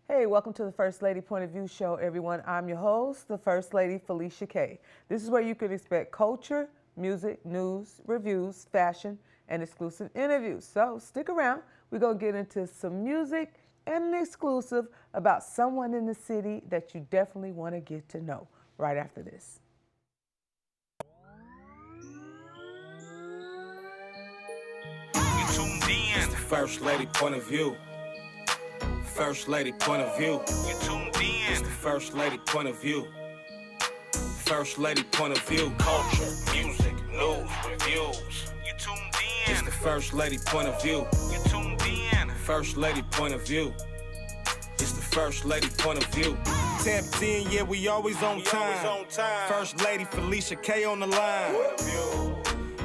Hey, welcome to the First Lady Point of View show, everyone. I'm your host, the First Lady, Felicia K. This is where you can expect culture, music, news, reviews, fashion, and exclusive interviews. So stick around. We're going to get into some music and an exclusive about someone in the city that you definitely want to get to know right after this. You tuned in. It's the First Lady Point of View. First Lady Point of View. You tuned in. It's the First Lady Point of View. First Lady Point of View. Culture, music, news, reviews. You tuned in. It's the First Lady Point of View. You tuned in. First Lady Point of View. It's the First Lady Point of View. Tapped in, yeah, we always on time. First Lady Felicia K on the line.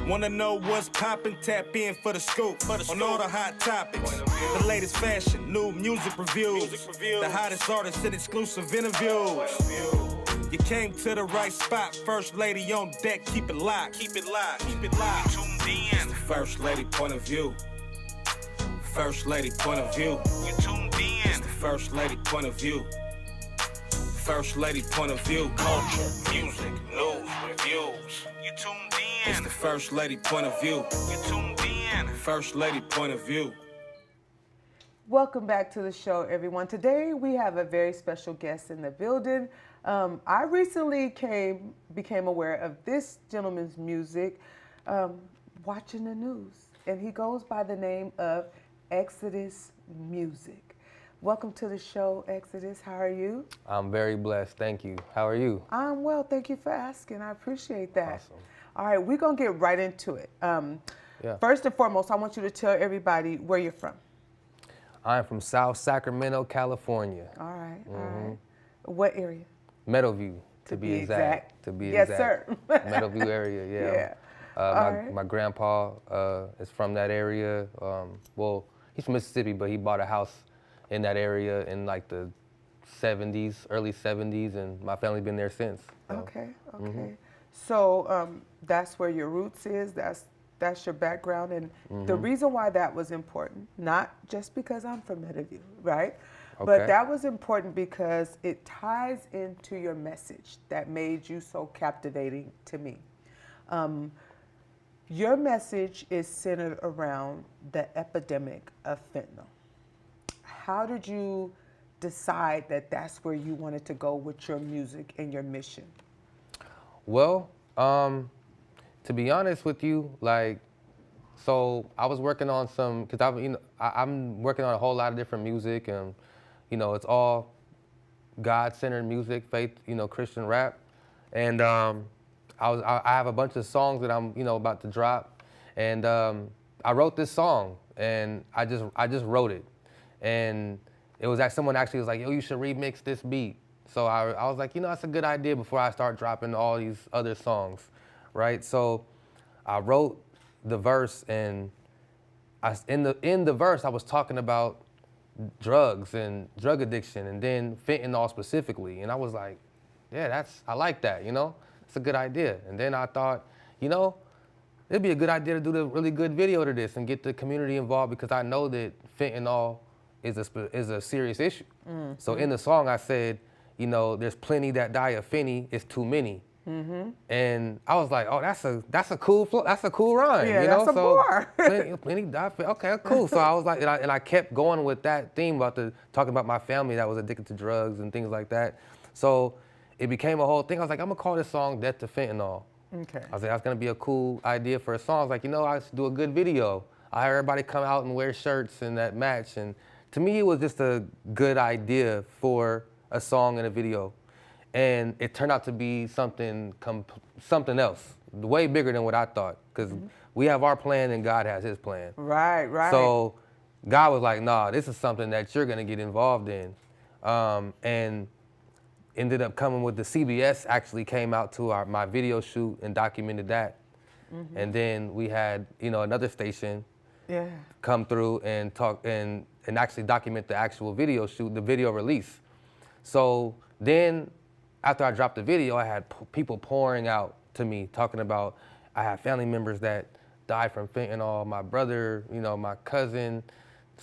Wanna know what's poppin'? Tap in for the scoop on all the hot topics. The latest fashion, new music reviews. The hottest artists and exclusive interviews. You came to the right spot. First Lady on deck, keep it locked. Keep it locked. Keep it locked. Tuned in. It's the First Lady Point of View. First Lady Point of View. You tuned in. It's the First Lady Point of View. First Lady Point of View. Culture, music, news, reviews. You tuned in. It's the First Lady Point of View. You tuned in. First Lady Point of View. Welcome back to the show, everyone. Today we have a very special guest in the building. I recently became aware of this gentleman's music watching the news, and he goes by the name of ExoduZmusic. Welcome to the show, Exodus. How are you? I'm very blessed, thank you. How are you? I'm well, thank you for asking. I appreciate that. Awesome. All right, we're going to get right into it. First and foremost, I want you to tell everybody where you're from. I'm from South Sacramento, California. All right, all right. What area? Meadowview, to be exact. Yes, sir. Meadowview area, yeah. Yeah. My grandpa is from that area. Well, he's from Mississippi, but he bought a house in that area in like the 70s, early 70s, and my family's been there since. So. Okay. So that's where your roots is. That's your background, and the reason why that was important, not just because I'm from Meadowview, right? Okay. But that was important because it ties into your message that made you so captivating to me. Your message is centered around the epidemic of fentanyl. How did you decide that that's where you wanted to go with your music and your mission? Well, to be honest with you, so I was working on some, because I'm working on a whole lot of different music, and it's all God-centered music, faith, Christian rap, and I have a bunch of songs that I'm about to drop, and I wrote this song, and I just wrote it, and it was that someone actually was like, yo, you should remix this beat. So I was like, that's a good idea before I start dropping all these other songs, right? So I wrote the verse, and in the verse I was talking about drugs and drug addiction, and then fentanyl specifically, and I was like, yeah, I like that, it's a good idea. And then I thought, it'd be a good idea to do a really good video to this and get the community involved, because I know that fentanyl is a serious issue. Mm-hmm. So in the song I said, there's plenty that die of Fenny, it's too many. Mm-hmm. And I was like, oh, that's a cool flow, that's a cool rhyme. Yeah, that's a bar. plenty die of Fenny, okay, cool. So I was like, and I kept going with that theme talking about my family that was addicted to drugs and things like that. So it became a whole thing. I was like, I'm gonna call this song Death to Fentanyl. Okay. I was like, that's gonna be a cool idea for a song. I was like, I should do a good video. I had everybody come out and wear shirts and that match. And to me, it was just a good idea for a song and a video. And it turned out to be something else, way bigger than what I thought. Because we have our plan and God has his plan. Right. So God was like, nah, this is something that you're gonna get involved in. And ended up coming with the CBS actually came out to my video shoot and documented that. Mm-hmm. And then we had, another station come through and talk and actually document the actual video shoot, the video release. So then after I dropped the video, I had people pouring out to me talking about, I have family members that died from fentanyl, my brother, my cousin,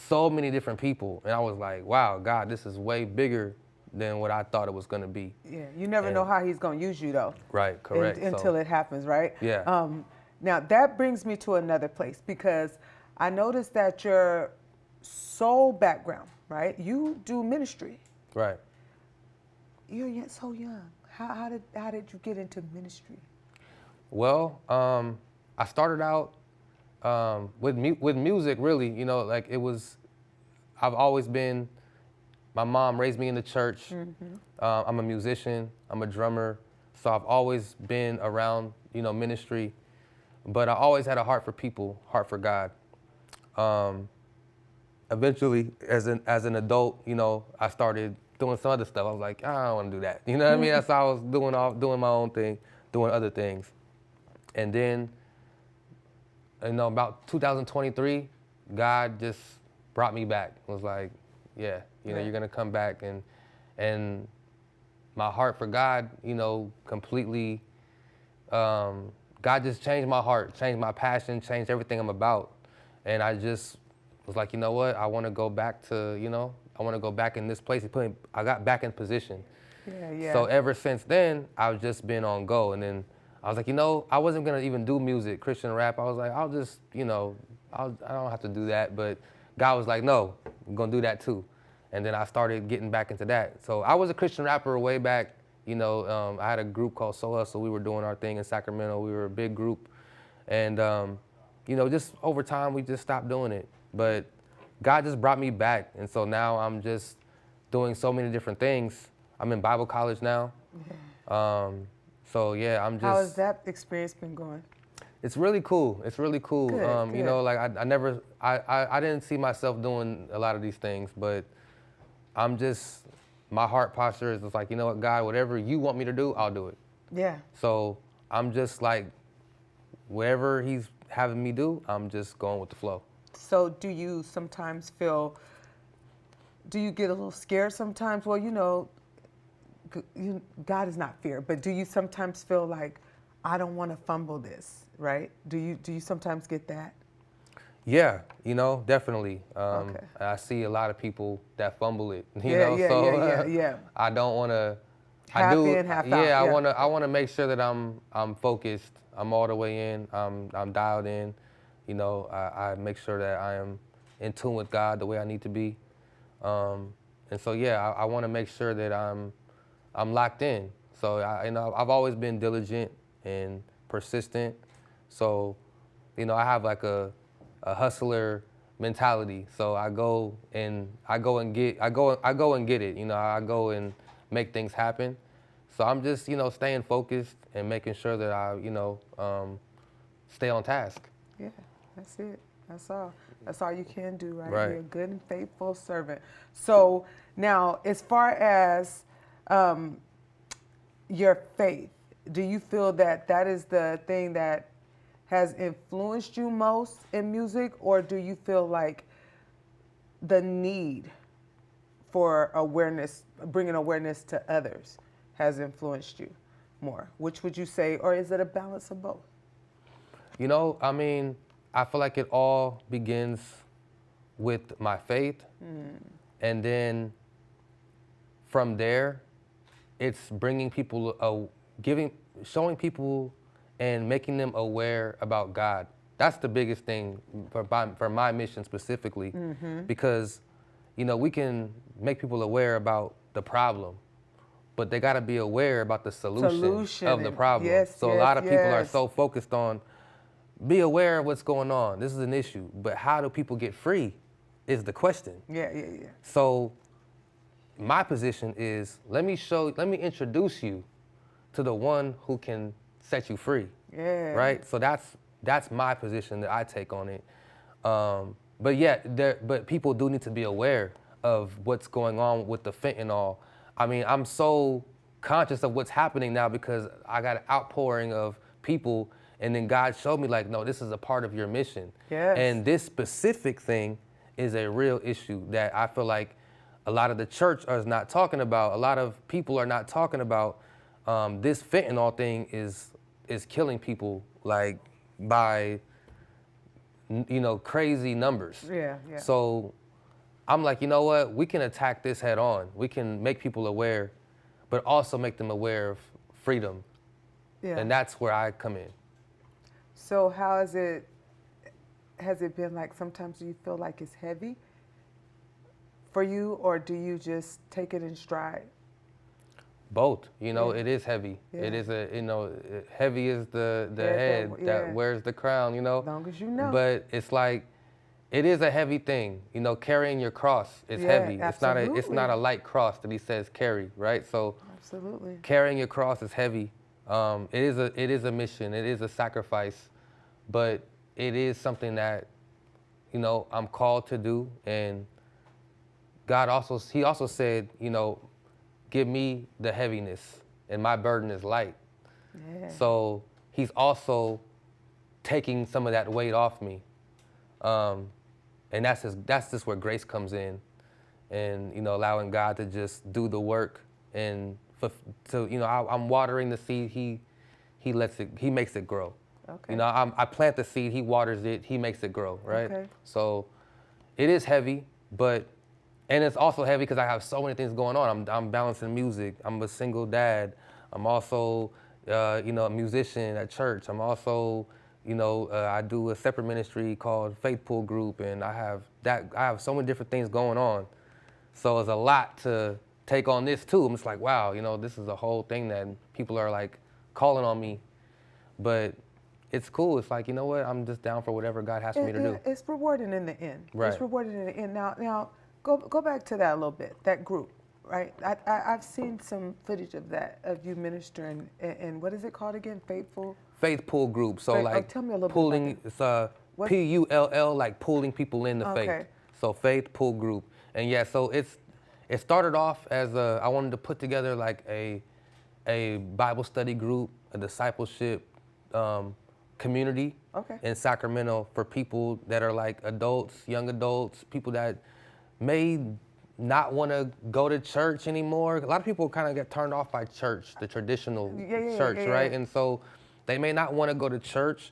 so many different people. And I was like, wow, God, this is way bigger than what I thought it was going to be. Yeah, you never know how he's going to use you, though. Right, correct. Until it happens, right? Yeah. Now, that brings me to another place, because I noticed that your soul background, right? You do ministry. Right. You're so young. How did you get into ministry? Well, I started out with music, really. You know, like I've always been, my mom raised me in the church. I'm a musician, I'm a drummer. So I've always been around, you know, ministry, but I always had a heart for people, heart for God. Eventually, as an adult, you know, I started doing some other stuff. I was like, I don't want to do that. You know what I mean? That's how I was doing my own thing, doing other things. And then, you know, about 2023, God just brought me back. It was like, yeah, you know, you're gonna come back, and my heart for God, you know, completely. God just changed my heart, changed my passion, changed everything I'm about, and I just was like, you know what? I want to go back to, you know, I want to go back in this place. I got back in position. Yeah. So ever since then, I've just been on go. And then I was like, you know, I wasn't going to even do music, Christian rap. I was like, I'll just, you know, I don't have to do that. But God was like, no, I'm going to do that too. And then I started getting back into that. So I was a Christian rapper way back. You know, I had a group called Soul Hustle. We were doing our thing in Sacramento. We were a big group. And, you know, just over time, we just stopped doing it. But God just brought me back. And so now I'm just doing so many different things. I'm in Bible college now. So yeah, I'm just. How has that experience been going? It's really cool. It's really cool. Good. You know, like I didn't see myself doing a lot of these things, but I'm just, my heart posture is just like, you know what, God, whatever you want me to do, I'll do it. Yeah. So I'm just like, whatever he's having me do, I'm just going with the flow. So do you sometimes do you get a little scared sometimes? Well, you know, God is not fear, but do you sometimes feel like, I don't want to fumble this, right? Do you sometimes get that? Yeah, you know, definitely. Okay. I see a lot of people that fumble it, you know, Yeah. I don't want to. Half in, half out. Yeah, I want to make sure that I'm focused. I'm all the way in. I'm dialed in. You know, I make sure that I am in tune with God the way I need to be. And so yeah, I want to make sure that I'm locked in. So you know, I've always been diligent and persistent. So, you know, I have like a hustler mentality. So I go and get it. You know, I go and make things happen. So I'm just, you know, staying focused and making sure that I, you know, stay on task. Yeah, that's it. That's all. That's all you can do, right? Right. Be a good and faithful servant. So now, as far as your faith, do you feel that that is the thing that has influenced you most in music, or do you feel like the need for awareness, bringing awareness to others, has influenced you more? Which would you say, or is it a balance of both? You know, I mean, I feel like it all begins with my faith, and then from there, it's bringing people, showing people and making them aware about God. That's the biggest thing for my mission specifically, because, you know, we can make people aware about the problem, but they got to be aware about the solution of the problem. Yes, A lot of people are so focused on, be aware of what's going on. This is an issue, but how do people get free is the question. Yeah. So my position is, let me introduce you to the one who can set you free. Yeah. Right? So that's my position that I take on it. But yeah, but people do need to be aware of what's going on with the fentanyl. I mean, I'm so conscious of what's happening now because I got an outpouring of people, and then God showed me like, no, this is a part of your mission. Yes. And this specific thing is a real issue that I feel like a lot of the church is not talking about. A lot of people are not talking about. This fentanyl thing is killing people like by, you know, crazy numbers. Yeah. So I'm like, you know what? We can attack this head on. We can make people aware, but also make them aware of freedom. Yeah. And that's where I come in. So how has it been like sometimes you feel like it's heavy for you, or do you just take it in stride? Both, you know, Yeah. it is heavy. Yeah. It is heavy is the Yeah, head yeah. that wears the crown, you know. As long as you know. But it's like, it is a heavy thing, you know. Carrying your cross is Yeah, heavy. It's not absolutely. a light cross that he says carry, right? So Absolutely. carrying your cross is heavy. It is a mission. It is a sacrifice, but it is something that, you know, I'm called to do. And God he also said, you know, give me the heaviness and my burden is light. Yeah. So he's also taking some of that weight off me. And that's just where grace comes in, and, you know, allowing God to just do the work. And you know, I'm watering the seed. He makes it grow. Okay. You know, I plant the seed. He waters it. He makes it grow. Right. Okay. So it is heavy, and it's also heavy because I have so many things going on. I'm balancing music. I'm a single dad. I'm also, you know, a musician at church. I'm also, you know, I do a separate ministry called Faith Pool Group, and I have so many different things going on. So it's a lot to take on this too. I'm just like, wow, you know, this is a whole thing that people are like calling on me, but it's cool. It's like, you know what, I'm just down for whatever God has for me to do. It's rewarding in the end. Right. It's rewarding in the end. Now go back to that a little bit, that group, right? I've seen some footage of that, of you ministering, and what is it called again? Faith Pool Group. So tell me a little pulling, bit about it's PULL, like pulling people into Okay. faith. So Faith Pool Group. And yeah, so it started off as I wanted to put together like a Bible study group, a discipleship community in Sacramento for people that are like adults, young adults, people that may not want to go to church anymore. A lot of people kind of get turned off by church, the traditional church, right? And so they may not want to go to church,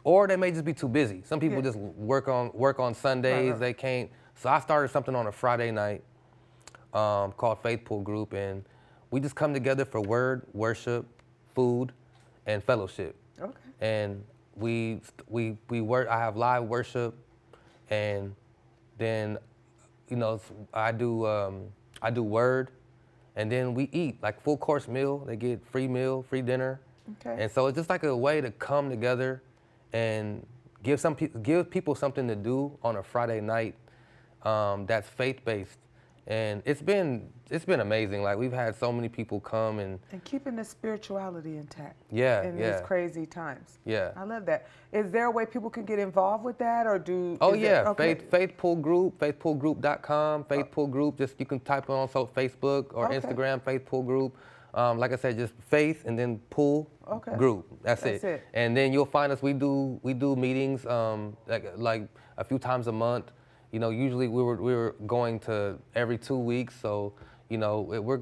or they may just be too busy. Some people just work on Sundays. Right. They can't. So I started something on a Friday night called Faith Pool Group, and we just come together for word, worship, food, and fellowship. Okay. And we work. I have live worship, and then, you know, I do word, and then we eat like full course meal. They get free meal, free dinner. Okay. And so it's just like a way to come together and give people something to do on a Friday night that's faith-based. And it's been amazing. Like, we've had so many people come and keeping the spirituality intact. Yeah, in yeah. these crazy times. Yeah. I love that. Is there a way people can get involved with that, or do? Oh is yeah, there- okay. Faith Pool Group, faithpoolgroup.com, Faith Pool Group. Just you can type it on Facebook or Okay. Instagram, Faith Pool Group. Like I said, just Faith and then Pool Group. That's it. And then you'll find us. We do meetings like a few times a month. You know, usually we were going to every 2 weeks. So, you know,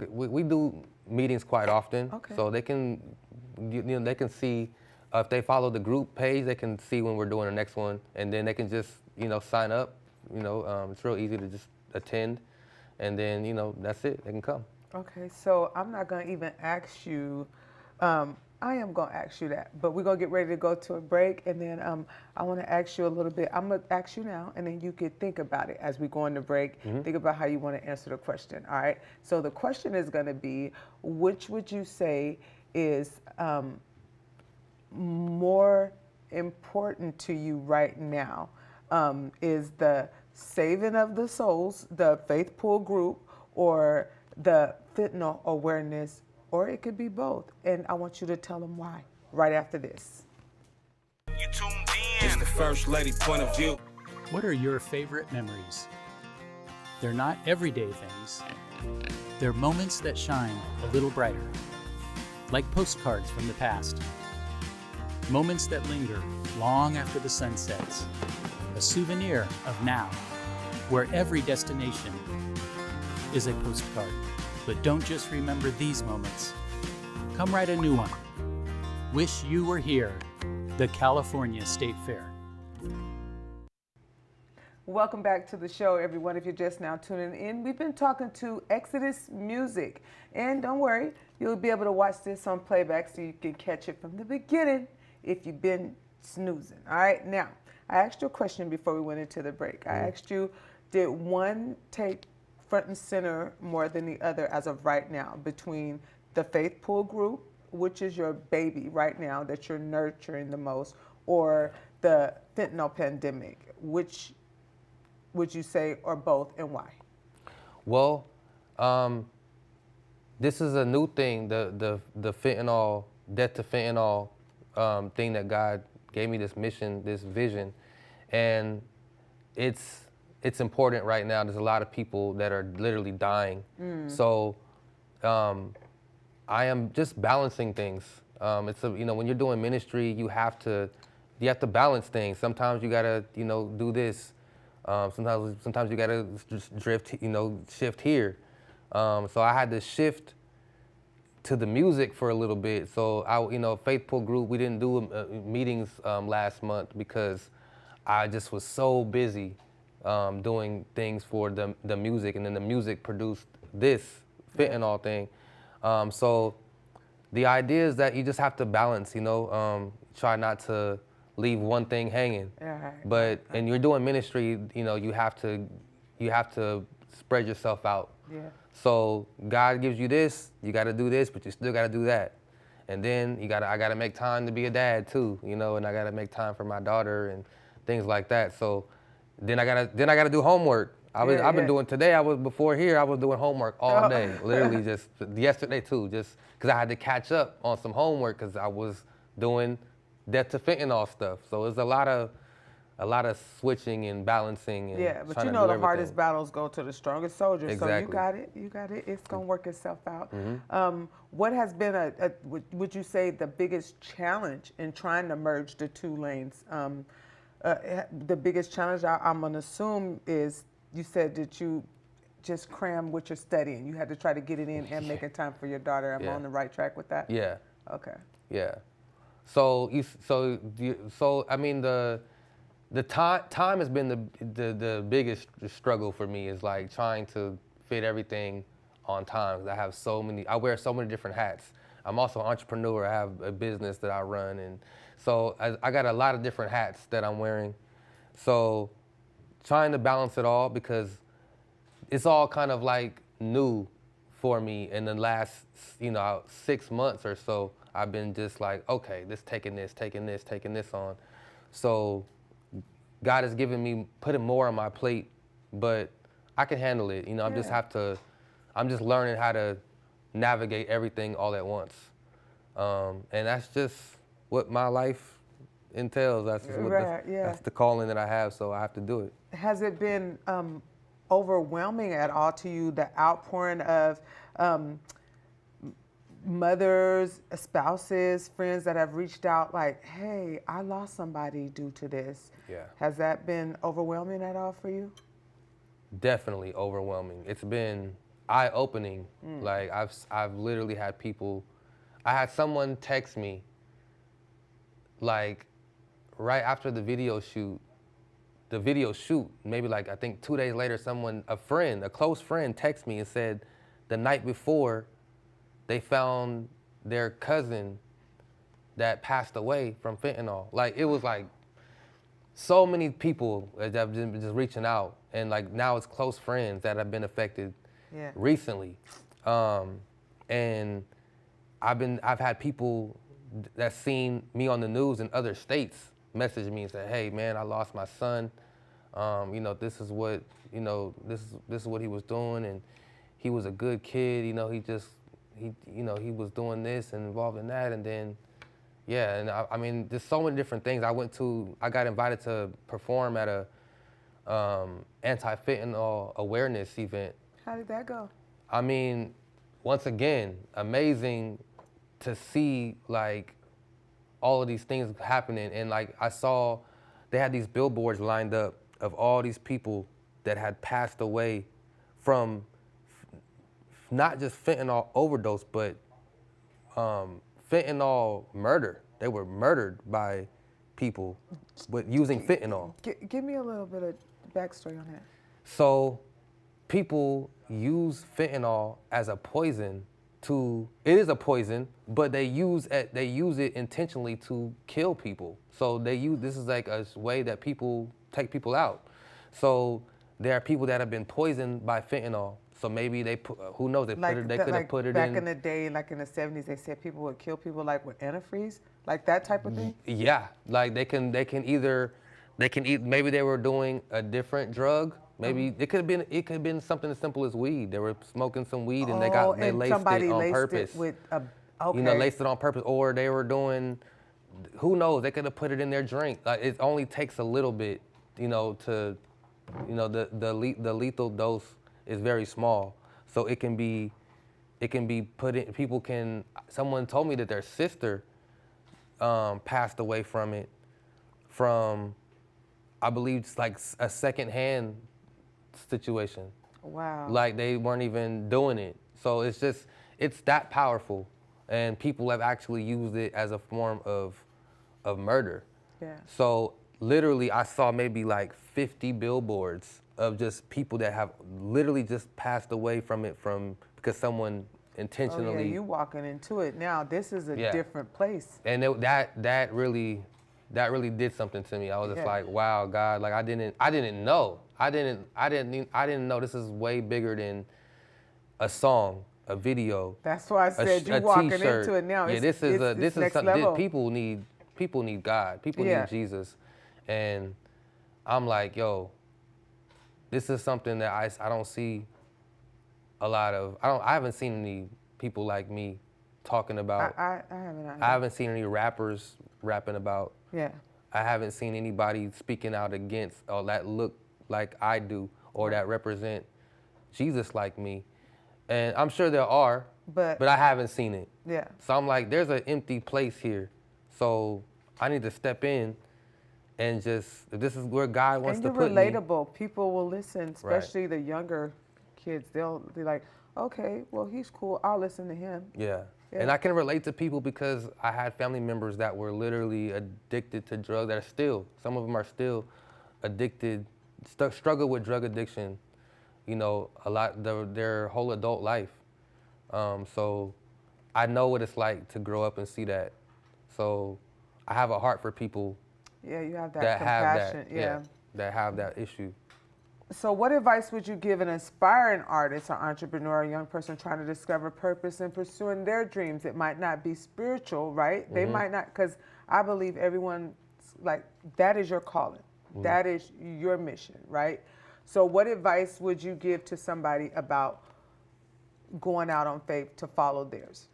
we do meetings quite often. Okay. So they can, you know, they can see. If they follow the group page, they can see when we're doing the next one, and then they can just, you know, sign up. You know, it's real easy to just attend, and then, you know, that's it. They can come. Okay, so I'm not going to even ask you. I am going to ask you that, but we're going to get ready to go to a break, and then I want to ask you a little bit. I'm going to ask you now, and then you could think about it as we go on the break. Mm-hmm. Think about how you want to answer the question, all right? So the question is going to be, which would you say is more important to you right now? Is the saving of the souls, the Faith Pool Group, or the fentanyl awareness, or it could be both? And I want you to tell them why right after this. You tuned in. It's the First Lady point of view. What are your favorite memories? They're not everyday things. They're moments that shine a little brighter, like postcards from the past. Moments that linger long after the sun sets. A souvenir of now, where every destination is a postcard. But don't just remember these moments. Come write a new one. Wish you were here, the California State Fair. Welcome back to the show, everyone. If you're just now tuning in, we've been talking to ExoduZmusic. And don't worry, you'll be able to watch this on playback so you can catch it from the beginning if you've been snoozing. All right, now, I asked you a question before we went into the break. I asked you, did one take front and center more than the other as of right now between the Faith Pool group, which is your baby right now that you're nurturing the most, or the fentanyl pandemic? Which would you say, or both, and why? Well, this is a new thing, the fentanyl, death to fentanyl thing that God gave me, this mission, this vision, and it's important right now. There's a lot of people that are literally dying. So I am just balancing things. When you're doing ministry, you have to balance things. Sometimes you gotta, do this. Sometimes you gotta just shift here. So I had to shift to the music for a little bit. So Faith Pool Group, we didn't do meetings last month because I just was so busy doing things for the music, and then the music produced this fentanyl thing. So the idea is that you just have to balance, try not to leave one thing hanging. But and you're doing ministry, you have to spread yourself out. Yeah. So God gives you this, you got to do this, but you still got to do that. And then I got to make time to be a dad too, and I got to make time for my daughter and things like that. So then I got to do homework. I've been doing today. I was doing homework all day, literally just yesterday too, just because I had to catch up on some homework because I was doing death to fentanyl stuff. So it's a lot of switching and balancing. And but the hardest battles go to the strongest soldiers. Exactly. So you got it. It's gonna work itself out. What has been would you say the biggest challenge in trying to merge the two lanes? The biggest challenge I'm gonna assume is, you said that you just cram what you're studying. You had to try to get it in and making time for your daughter. Am I on the right track with that? Yeah. Okay. Yeah. So I mean the time has been the biggest struggle for me, is like trying to fit everything on time. I wear so many different hats. I'm also an entrepreneur. I have a business that I run, and so I got a lot of different hats that I'm wearing. So trying to balance it all, because it's all kind of like new for me in the last 6 months or so. I've been just like, okay, taking this on. So God has putting more on my plate, but I can handle it. I'm just learning how to navigate everything all at once. And that's just what my life entails. That's the calling that I have, so I have to do it. Has it been overwhelming at all to you, the outpouring of mothers, spouses, friends that have reached out like, hey, I lost somebody due to this? Yeah. Has that been overwhelming at all for you? Definitely overwhelming. It's been eye-opening. Like I've literally had people, I had someone text me like right after the video shoot, maybe like I think 2 days later, a close friend texted me and said the night before they found their cousin that passed away from fentanyl. Like it was like so many people that have been just reaching out, and like now it's close friends that have been affected recently. And I've had people that seen me on the news in other states message me and say, hey man, I lost my son. This is what he was doing, and he was a good kid. He was doing this and involved in that, and then I mean, there's so many different things. I got invited to perform at a anti-fentanyl awareness event. How did that go? I mean, once again, amazing to see like all of these things happening, and like I saw they had these billboards lined up of all these people that had passed away from not just fentanyl overdose, but fentanyl murder. They were murdered by people with using fentanyl. Give me a little bit of backstory on that? So people use fentanyl as a poison it is a poison, but they use it intentionally to kill people. So this is like a way that people take people out. So there are people that have been poisoned by fentanyl. So maybe they put, who knows, they could have put it back in the day, like in the 70s, they said people would kill people like with antifreeze, like that type of thing. Yeah, like they can maybe they were doing a different drug. Maybe it could have been something as simple as weed. They were smoking some weed and they laced it on purpose. It with a, okay. You know, laced it on purpose, or they were doing, who knows? They could have put it in their drink. Like it only takes a little bit, you know, the lethal dose is very small, so it can be put in. Someone told me that their sister passed away from it, I believe it's like a secondhand situation. Wow. Like they weren't even doing it. So it's that powerful, and people have actually used it as a form of murder. Yeah. So literally I saw maybe like 50 billboards of just people that have literally just passed away from it because someone intentionally. Oh yeah, you walking into it now. This is a different place. And that really did something to me. I was just like, wow, God, like I didn't know. I didn't know this is way bigger than a song, a video. That's why I said you walking into it now. Yeah, this is next something level. people need God. People need Jesus. And I'm like, yo, this is something that I don't see a lot of. I haven't seen any people like me talking about. I haven't. I haven't seen any rappers rapping about. Yeah. I haven't seen anybody speaking out against or that look like I do or that represent Jesus like me. And I'm sure there are, but I haven't seen it. Yeah. So I'm like, there's an empty place here. So I need to step in and if this is where God wants to put me. And you're relatable. People will listen, especially the younger kids. They'll be like, okay, well, he's cool. I'll listen to him. Yeah. And I can relate to people because I had family members that were literally addicted to drugs some of them are still addicted, struggle with drug addiction, you know, a lot, their whole adult life. So I know what it's like to grow up and see that. So I have a heart for people. Yeah, you have that compassion. That have that issue. So what advice would you give an aspiring artist or entrepreneur, a young person trying to discover purpose and pursuing their dreams? It might not be spiritual, right? They might not, because I believe everyone, like, that is your calling. That is your mission, right? So what advice would you give to somebody about going out on faith to follow theirs?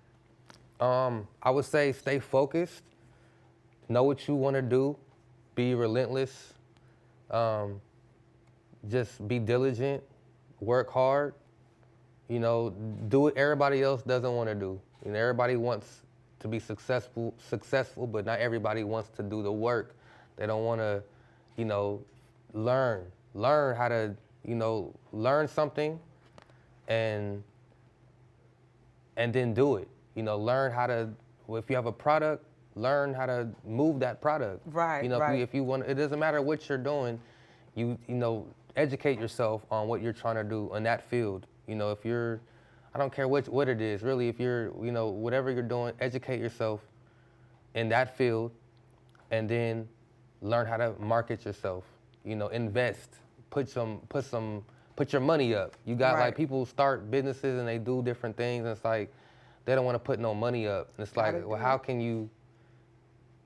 I would say stay focused, know what you want to do, be relentless, just be diligent, work hard, you know, do what everybody else doesn't want to do. And everybody wants to be successful, but not everybody wants to do the work. They don't want to, you know, learn how to, you know, learn something and then do it. You know, learn how to, if you have a product, learn how to move that product. Right, you know, right. if you want, it doesn't matter what you're doing, you know, educate yourself on what you're trying to do in that field. You know, if you're, I don't care what it is, really, if you're, you know, whatever you're doing, educate yourself in that field and then learn how to market yourself. You know, invest, put your money up. You got like people start businesses and they do different things and it's like, they don't want to put no money up. And it's like, well, how can you,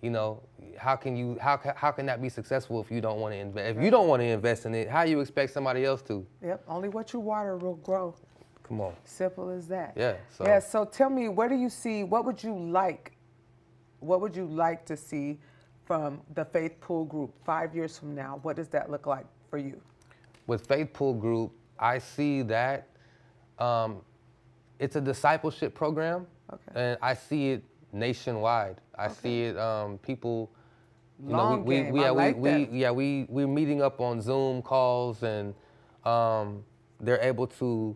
you know, how can that be successful if you don't want to invest? If you don't want to invest in it, how you expect somebody else to? Yep, only what you water will grow. Come on. Simple as that. Yeah. So tell me, where do you see, what would you like to see from the Faith Pool Group 5 years from now? What does that look like for you? With Faith Pool Group, I see that it's a discipleship program, and I see it nationwide. I see it people. You know, we're meeting up on Zoom calls, and they're able to,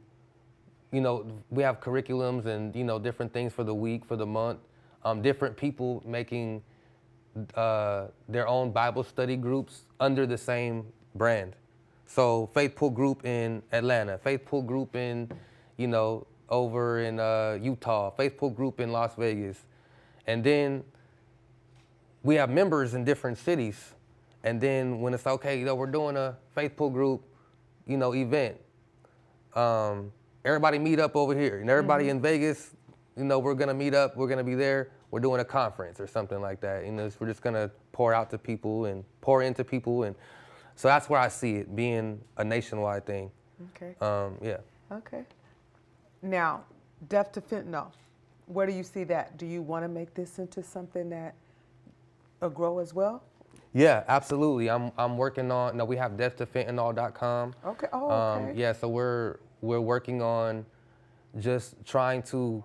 you know, we have curriculums and, you know, different things for the week, for the month. Different people making their own Bible study groups under the same brand. So Faith Pool Group in Atlanta, Faith Pool Group in, you know, over in Utah, Faith Pool Group in Las Vegas. And then we have members in different cities. And then when it's okay, you know, we're doing a Faith Pool Group, you know, event. Everybody meet up over here. And everybody in Vegas, you know, we're gonna meet up, we're gonna be there. We're doing a conference or something like that. You know, we're just gonna pour out to people and pour into people. And so that's where I see it being a nationwide thing. Okay. Yeah. Okay. Now, Deaf to Fentanyl, where do you see that? Do you want to make this into something that will grow as well? Yeah, absolutely. I'm working on, no, we have deaftofentanyl.com. Okay. Oh, okay. Yeah, so we're working on just trying to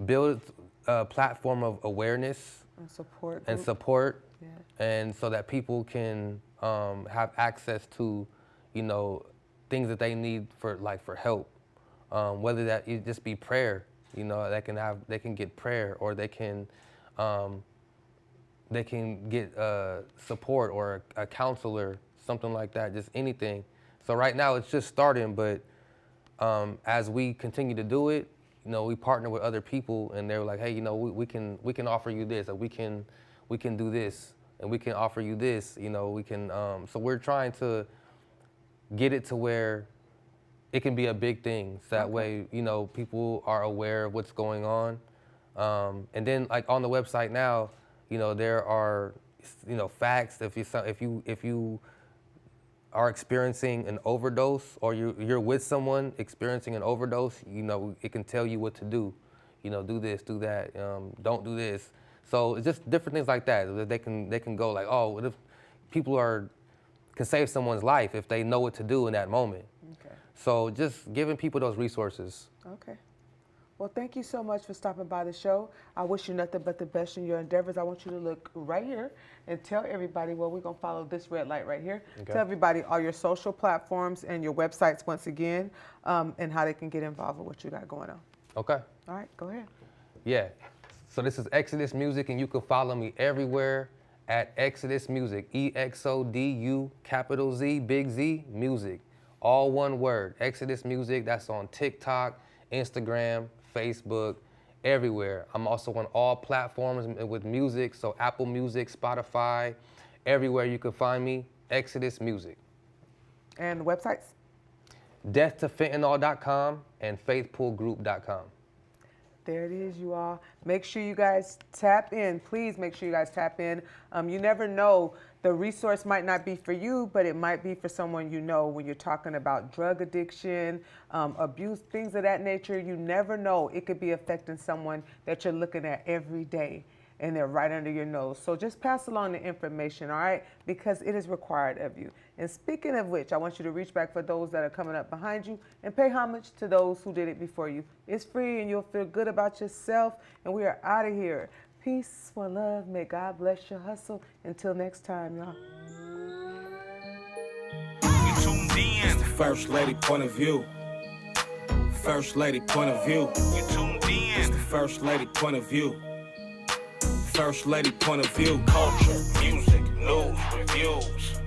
build a platform of awareness And support. and group. support, Yeah. and so that people can have access to, you know, things that they need for help, whether that it just be prayer, you know, they can get prayer, or they can get support or a counselor, something like that, just anything. So right now it's just starting, but as we continue to do it, you know, we partner with other people, and they're like, hey, you know, we can offer you this, or we can do this, and we can offer you this, you know, we can. So we're trying to get it to where it can be a big thing. So that way, you know, people are aware of what's going on, and then like on the website now, you know, there are, you know, facts. If you are experiencing an overdose, or you're with someone experiencing an overdose, you know, it can tell you what to do. You know, do this, do that, don't do this. So it's just different things like that. They can go like, oh, what if people can save someone's life if they know what to do in that moment. Okay. So just giving people those resources. Okay. Well, thank you so much for stopping by the show. I wish you nothing but the best in your endeavors. I want you to look right here and tell everybody, well, we're going to follow this red light right here. Okay. Tell everybody all your social platforms and your websites once again, and how they can get involved with what you got going on. Okay. All right, go ahead. Yeah. So this is ExoduZmusic, and you can follow me everywhere at ExoduZmusic, EXODU, capital Z, big Z, music. All one word, ExoduZmusic. That's on TikTok, Instagram, Facebook, everywhere. I'm also on all platforms with music, so Apple Music, Spotify, everywhere you can find me, ExoduZmusic. And the websites? deahtofentanyl.com and faithpoolgroup.com. There it is, you all. Make sure you guys tap in. Please make sure you guys tap in. You never know. The resource might not be for you, but it might be for someone you know when you're talking about drug addiction, abuse, things of that nature. You never know. It could be affecting someone that you're looking at every day, and they're right under your nose. So just pass along the information, all right? Because it is required of you. And speaking of which, I want you to reach back for those that are coming up behind you and pay homage to those who did it before you. It's free, and you'll feel good about yourself. And we are out of here. Peace, one love. May God bless your hustle. Until next time, y'all. You tuned in. The First Lady point of view. First Lady point of view. You tuned in. It's the First Lady point of view. First Lady point of view. Culture, music, news, reviews.